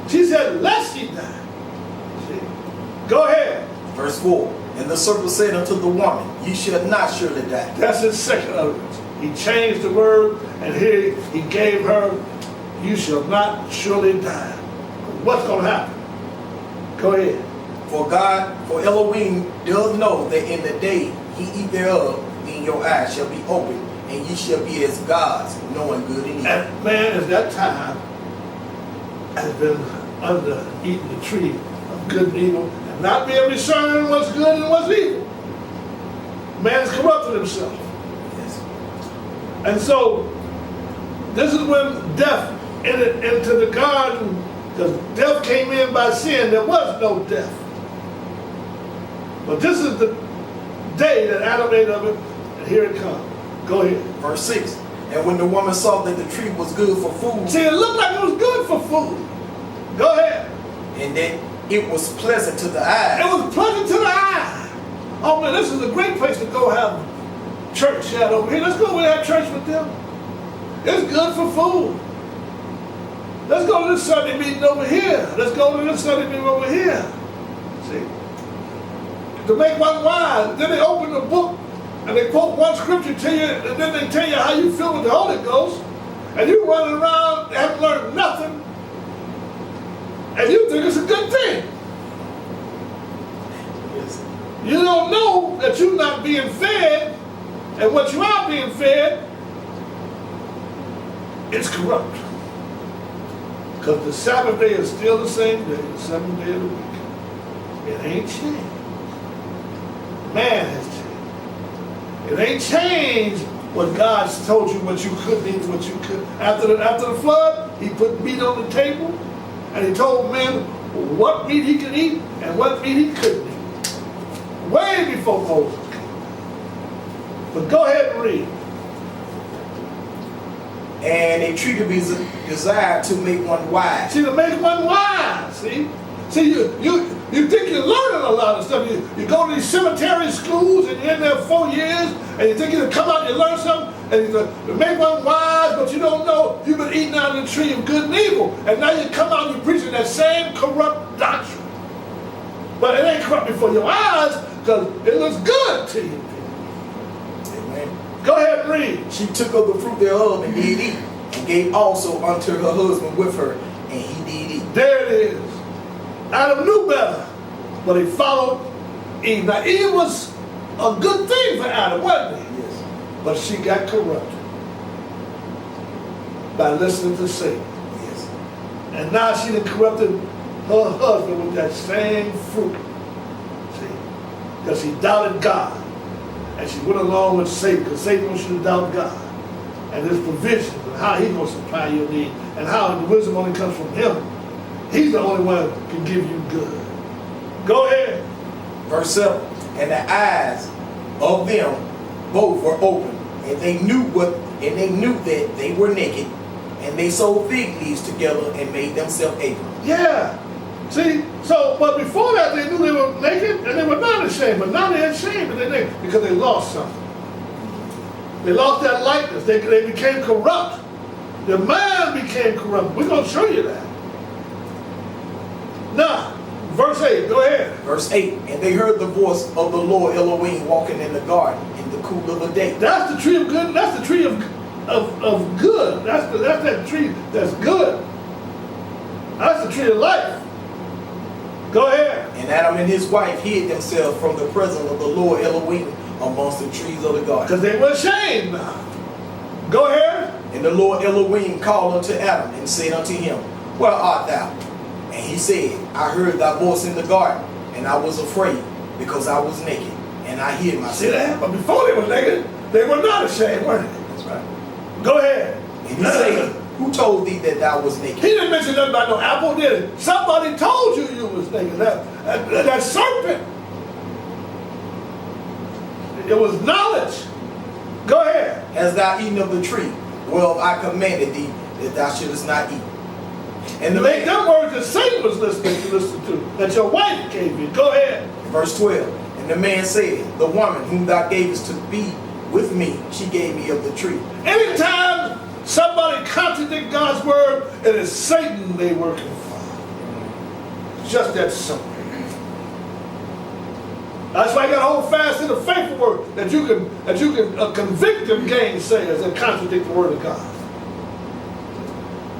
She said, lest ye die. See? Go ahead. Verse 4. And the serpent said unto the woman, ye shall not surely die. That's his second utterance. He changed the word, and here he gave her, you shall not surely die. What's going to happen? Go ahead. For Elohim does know that in the day he eat thereof, then your eyes shall be opened, and ye shall be as gods, knowing good and evil. And man at that time has been under eating the tree of good and evil, and not being able to discern what's good and what's evil. Man has corrupted himself. Yes. And so, this is when death entered into the garden, because death came in by sin. There was no death. But this is the day that Adam ate of it, and here it comes. Go ahead. Verse 6. And when the woman saw that the tree was good for food, See, it looked like it was good for food. Go ahead. and that it was pleasant to the eyes. It was pleasant to the eye. Oh man, this is a great place to go have church out over here. Let's go over and have church with them. It's good for food. Let's go to this Sunday meeting over here. Let's go to this Sunday meeting over here. See? To make one wise, then they open the book and they quote one scripture to you, and then they tell you how you feel with the Holy Ghost, and you running around, haven't learned nothing, and you think it's a good thing. Yes. You don't know that you're not being fed, and what you are being fed is corrupt. Because the Sabbath day is still the same day, the seventh day of the week. It ain't changed. Man has changed. It ain't changed what God's told you what you could eat, what you could. After the flood, he put meat on the table, and he told men what meat he could eat and what meat he couldn't eat. Way before Moses came. But go ahead and read. And a tree to be desired to make one wise. See, to make one wise, see? See, you think you're learning a lot of stuff. You go to these cemetery schools and you're in there 4 years, and you think you'll come out and you learn something, and you make one wise, but you don't know you've been eating out of the tree of good and evil. And now you come out and you're preaching that same corrupt doctrine. But it ain't corrupt before your eyes, because it looks good to you. Amen. Go ahead and read. She took of the fruit thereof and did eat, and gave also unto her husband with her, and he did eat. There it is. Adam knew better, but he followed Eve. Now, Eve was a good thing for Adam, wasn't it? Yes. But she got corrupted by listening to Satan. Yes. And now she done corrupted her husband with that same fruit. See? Because he doubted God. And she went along with Satan, because Satan wants you to doubt God. And his provisions, and how he's going to supply your need, and how the wisdom only comes from him. He's the only one who can give you good. Go ahead. Verse 7. And the eyes of them both were open, and they knew that they were naked, and they sewed fig leaves together and made themselves aprons. Yeah. See, so, but before that they knew they were naked and they were not ashamed, but now they're ashamed and they're naked because they lost something. They lost that likeness. They became corrupt. Their mind became corrupt. We're going to show you that. Now, verse 8, go ahead. Verse 8. And they heard the voice of the Lord Elohim walking in the garden in the cool of the day. That's the tree of good. That's the tree of good. That's that tree that's good. That's the tree of life. Go ahead. And Adam and his wife hid themselves from the presence of the Lord Elohim amongst the trees of the garden. Because they were ashamed now. Go ahead. And the Lord Elohim called unto Adam and said unto him, Where art thou? And he said, I heard thy voice in the garden, and I was afraid, because I was naked, and I hid myself. See that? But before they were naked, they were not ashamed, were they? That's right. Go ahead. And he said, Who told thee that thou was naked? He didn't mention nothing about no apple, did he? Somebody told you was naked. That serpent. It was knowledge. Go ahead. Hast thou eaten of the tree, whereof I commanded thee that thou shouldest not eat? And the Make man, them words that Satan was listening to, that your wife gave you. Go ahead. verse 12, and the man said, The woman whom thou gavest to be with me, she gave me of the tree. Anytime somebody contradicts God's word, it is Satan they working for. just that simple. That's why you got to hold fast to the faithful word, that you can convict them gainsayers that contradict the word of God.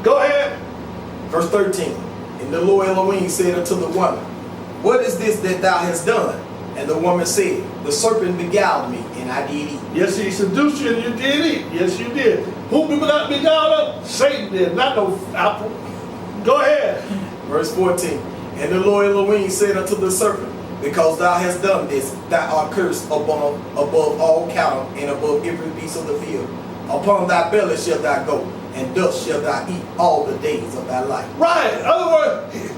Go ahead. Verse 13. And the Lord Elohim said unto the woman, what is this that thou hast done? And the woman said, the serpent beguiled me, and I did eat. Yes, he seduced you and you did eat. Yes, you did. Who beguiled up? Satan did, not no apple. Go ahead. Verse 14. And the Lord Elohim said unto the serpent, because thou hast done this, thou art cursed above all cattle and above every beast of the field. Upon thy belly shalt thou go, and dust shalt thou eat all the days of thy life. Right. In other words,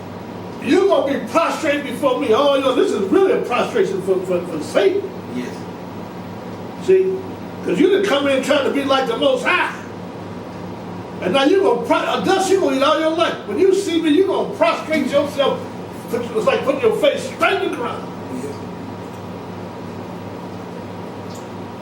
you're going to be prostrate before me. Oh, you know, this is really a prostration for Satan. Yes. See? Because you didn't come in trying to be like the Most High. And now you're going to, dust you're going to eat all your life. When you see me, you're going to prostrate yourself. It's like putting your face straight in the ground. Yes.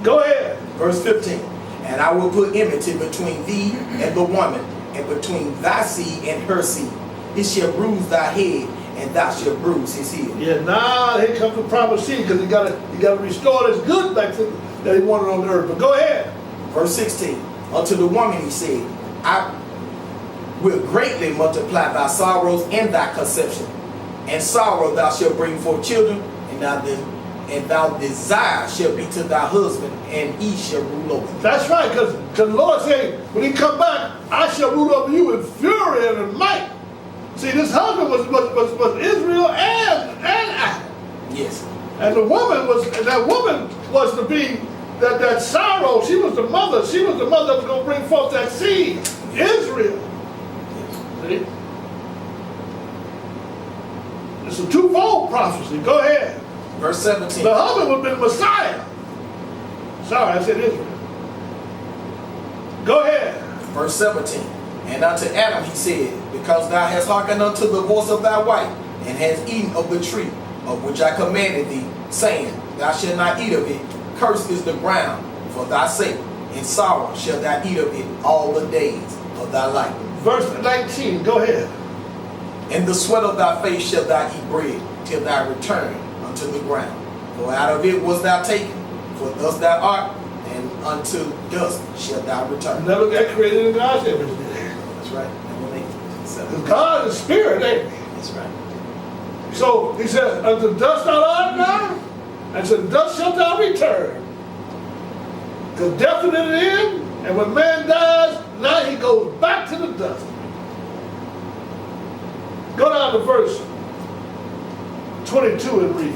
Go ahead. Verse 15. And I will put enmity between thee and the woman, and between thy seed and her seed. It shall bruise thy head, and thou shalt bruise his heel. Yeah, now here comes the promised seed, because he got to restore his good back to that he wanted on the earth. But go ahead. Verse 16. Unto the woman he said, I will greatly multiply thy sorrows and thy conception. And sorrow thou shalt bring forth children, and thou desire shall be to thy husband, and he shall rule over thee. That's right, because the Lord said, when he come back, I shall rule over you in fury and in might. See, this husband was Israel and Adam. Yes. And the woman was to be that sorrow. She was the mother. She was the mother that was going to bring forth that seed, Israel. See? It's a twofold prophecy. Go ahead. Verse 17. The husband would have been Messiah. Sorry, I said Israel. Go ahead. Verse 17. And unto Adam he said, because thou hast hearkened unto the voice of thy wife, and hast eaten of the tree of which I commanded thee, saying, thou shalt not eat of it. Cursed is the ground for thy sake. In sorrow shalt thou eat of it all the days of thy life. Verse 19. Go ahead. In the sweat of thy face shalt thou eat bread, till thou return unto the ground. For out of it was thou taken, for thus thou art, and unto dust shalt thou return. Never got created in God's image. That's right. Because God is spirit, ain't he? That's right. So he said, unto dust thou art now, and to dust shalt thou return. Because death is in the end, and when man dies, now he goes back to the dust. Go down to verse 22 and read.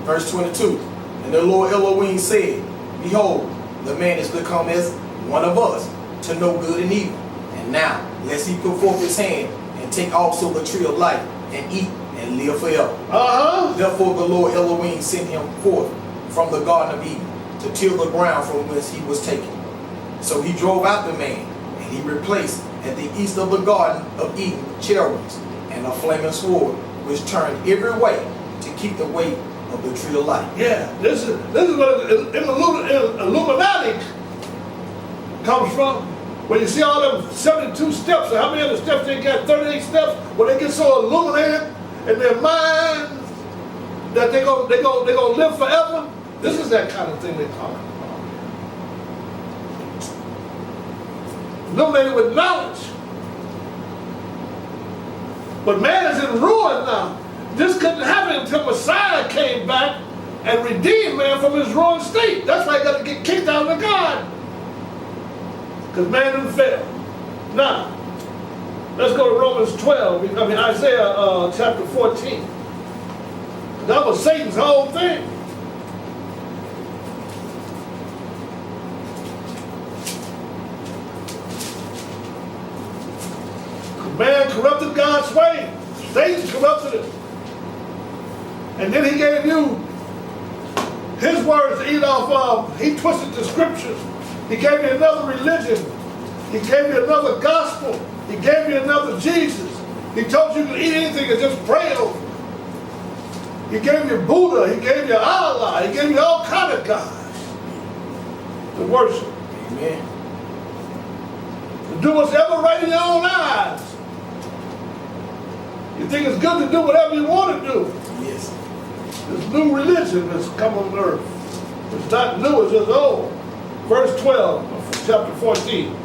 Verse 22. And the Lord Elohim said, behold, the man is become as one of us, to know good and evil. And now, lest he put forth his hand, and take also the tree of life, and eat, and live forever. Therefore the Lord Elohim sent him forth from the Garden of Eden, to till the ground from whence he was taken. So he drove out the man, and he replaced at the east of the Garden of Eden cherubims, and a flaming sword, which turned every way to keep the way of the tree of life. Yeah, this is what Illuminati comes from. When you see all them 72 steps, or how many other steps they got, 38 steps, when they get so illuminated in their mind that they go live forever. This is that kind of thing they're talking about. Illuminated with knowledge. But man is in ruin now. This couldn't happen until Messiah came back and redeemed man from his ruined state. That's why he got to get kicked out of the garden. Because man didn't fail. Now, let's go to Romans 12. Isaiah chapter 14. That was Satan's whole thing. Man corrupted God's way. Satan corrupted it. And then he gave you his words to eat off of. He twisted the scriptures. He gave you another religion. He gave you another gospel. He gave you another Jesus. He told you to eat anything and just pray over it. He gave you Buddha. He gave you Allah. He gave you all kind of gods to worship. Amen. To do what's ever right in your own eyes. You think it's good to do whatever you want to do. Yes. This new religion that's come on earth. It's not new, it's just old. Verse 12 of chapter 14.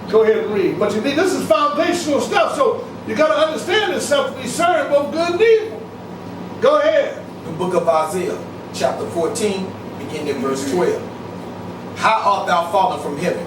Go ahead and read. But you need, this is foundational stuff, so you got to understand this stuff to discern both good and evil. Go ahead. The book of Isaiah, chapter 14, beginning in verse 12. How art thou fallen from heaven,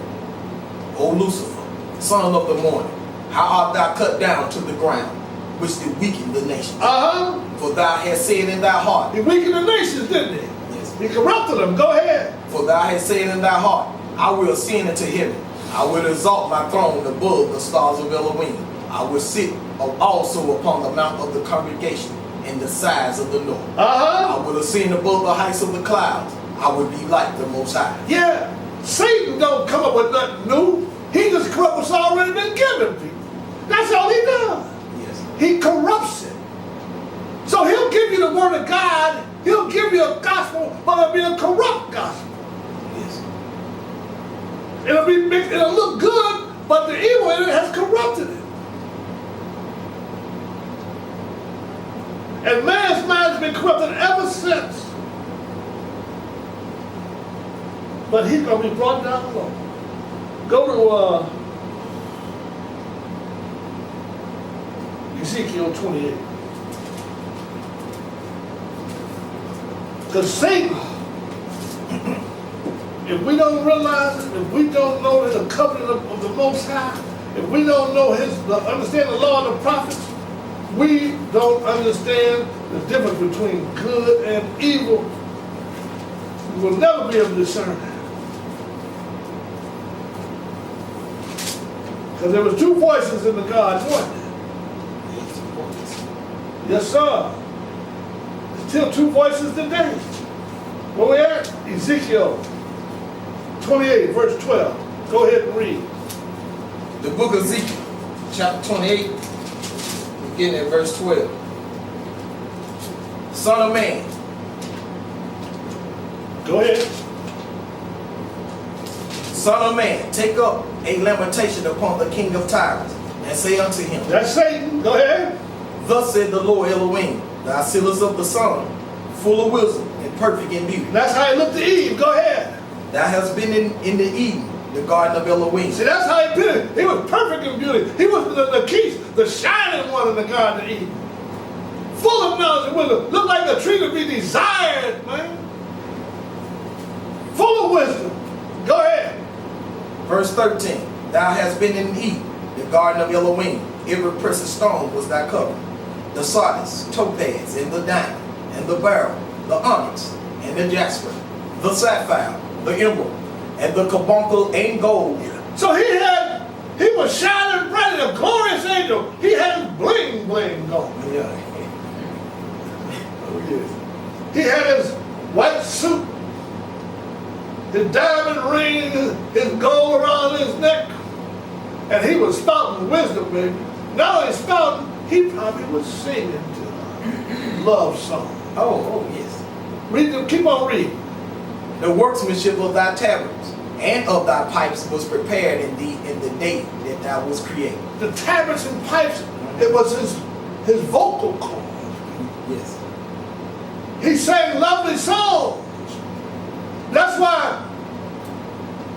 O Lucifer, son of the morning? How art thou cut down to the ground, which did weaken the nations? For thou hast said in thy heart. He weakened the nations, didn't he? Yes. He corrupted them. Go ahead. For thou hast said in thy heart, I will ascend into heaven. I will exalt my throne above the stars of Elohim. I will sit also upon the mount of the congregation in the sides of the north. I will ascend above the heights of the clouds. I will be like the Most High. Yeah. Satan don't come up with nothing new. He just corrupts what's already been given people. That's all he does. Yes. He corrupts it. So he'll give you the word of God. He'll give you a gospel, but it'll be a corrupt gospel. Yes. It'll look good, but the evil in it has corrupted it. And man's mind has been corrupted ever since. But he's going to be brought down low. Go to Ezekiel 28. Because Satan, if we don't realize it, if we don't know the covenant of the Most High, if we don't know understand the law of the prophets, we don't understand the difference between good and evil. We will never be able to discern that. Because there was two voices in the garden, wasn't there? Yes, sir. There's still two voices today. Where we at? Ezekiel 28, verse 12. Go ahead and read. The book of Ezekiel, chapter 28, beginning at verse 12. Son of man. Go ahead. Son of man, take up a lamentation upon the king of Tyrants, and say unto him, That's Satan. Go ahead. Thus said the Lord Elohim, thou sealest of the sun, full of wisdom and perfect in beauty. That's how he looked to Eve. Go ahead. Thou hast been in the Eden, the garden of Elohim. See, that's how he did it. He was perfect in beauty. He was the key, the shining one in the garden of Eden. Full of knowledge and wisdom. Looked like a tree to be desired, man. Full of wisdom. Go ahead. Verse 13. Thou hast been in Eden, the garden of Elohim. Every precious stone was thy covering. The sardis, topaz, and the diamond, and the beryl, the onyx, and the jasper, the sapphire, the emerald, and the carbuncle and gold. So he was shining bright, a glorious angel. He had his bling bling going. Yeah. Oh, yes. He had his white suit, his diamond ring, his gold around his neck, and he was spouting wisdom, baby. Not only spouting, he probably was singing to her love song. Oh, yes. Read them, keep on reading. The workmanship of thy tabrets and of thy pipes was prepared in thee in the day that thou was created. The tabrets and pipes, it was his vocal cords. Yes. He sang lovely songs. That's why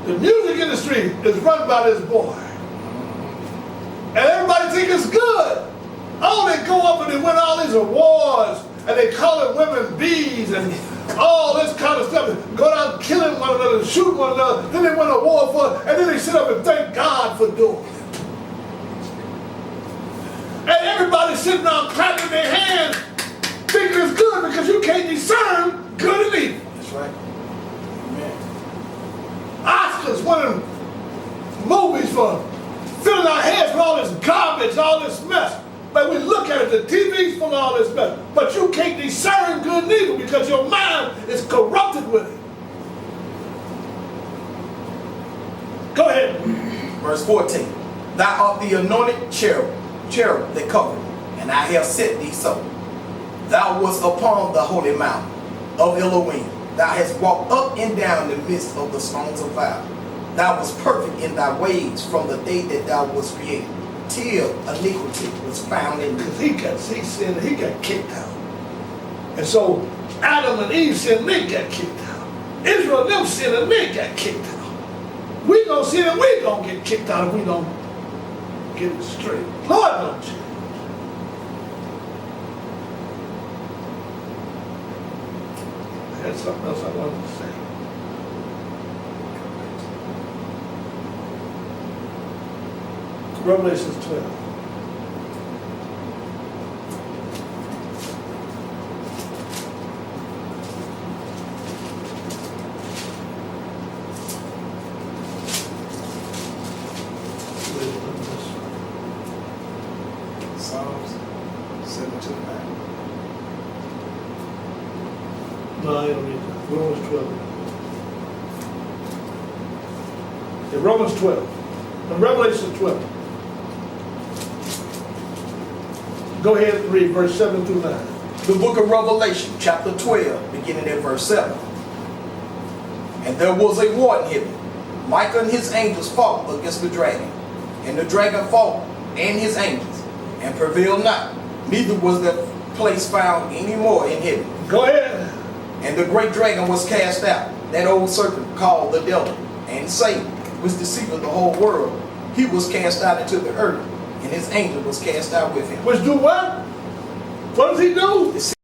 the music industry is run by this boy. And everybody think it's good. Oh, they go up and they win all these awards and they call it women bees and all this kind of stuff. Go down killing one another, shooting one another. Then they win an award for it, and then they sit up and thank God for doing it. And everybody's sitting around clapping their hands, thinking it's good because you can't discern good and evil. That's right. Amen. Oscars winning movies for filling our heads with all this garbage, all this mess. But we look at it, the TV's full of all this mess. But you can't discern good and evil because your mind is corrupted with it. Go ahead. Verse 14. Thou art the anointed cherub that covered, and I have set thee so. Thou wast upon the holy mountain of Elohim. Thou hast walked up and down the midst of the stones of fire. Thou wast perfect in thy ways from the day that thou wast created. till iniquity was found in them. Because he sinned, he got kicked out. And so Adam and Eve sinned, they got kicked out. Israel and them sinned, and they got kicked out. We gonna sin and we gonna get kicked out if we don't get it straight. Lord don't change. I had something else I wanted to say. Revelation 12. Psalms 7-9. No, I don't read that. Romans 12. Yeah, Romans 12. And Revelation 12. Go ahead and read verse 7 through 9. The book of Revelation, chapter 12, beginning at verse 7. And there was a war in heaven. Michael and his angels fought against the dragon. And the dragon fought and his angels, and prevailed not. Neither was their place found any more in heaven. Go ahead. And the great dragon was cast out, that old serpent called the devil and Satan, which deceiveth the whole world. He was cast out into the earth, and his angel was cast out with him. Which do what? What does he do?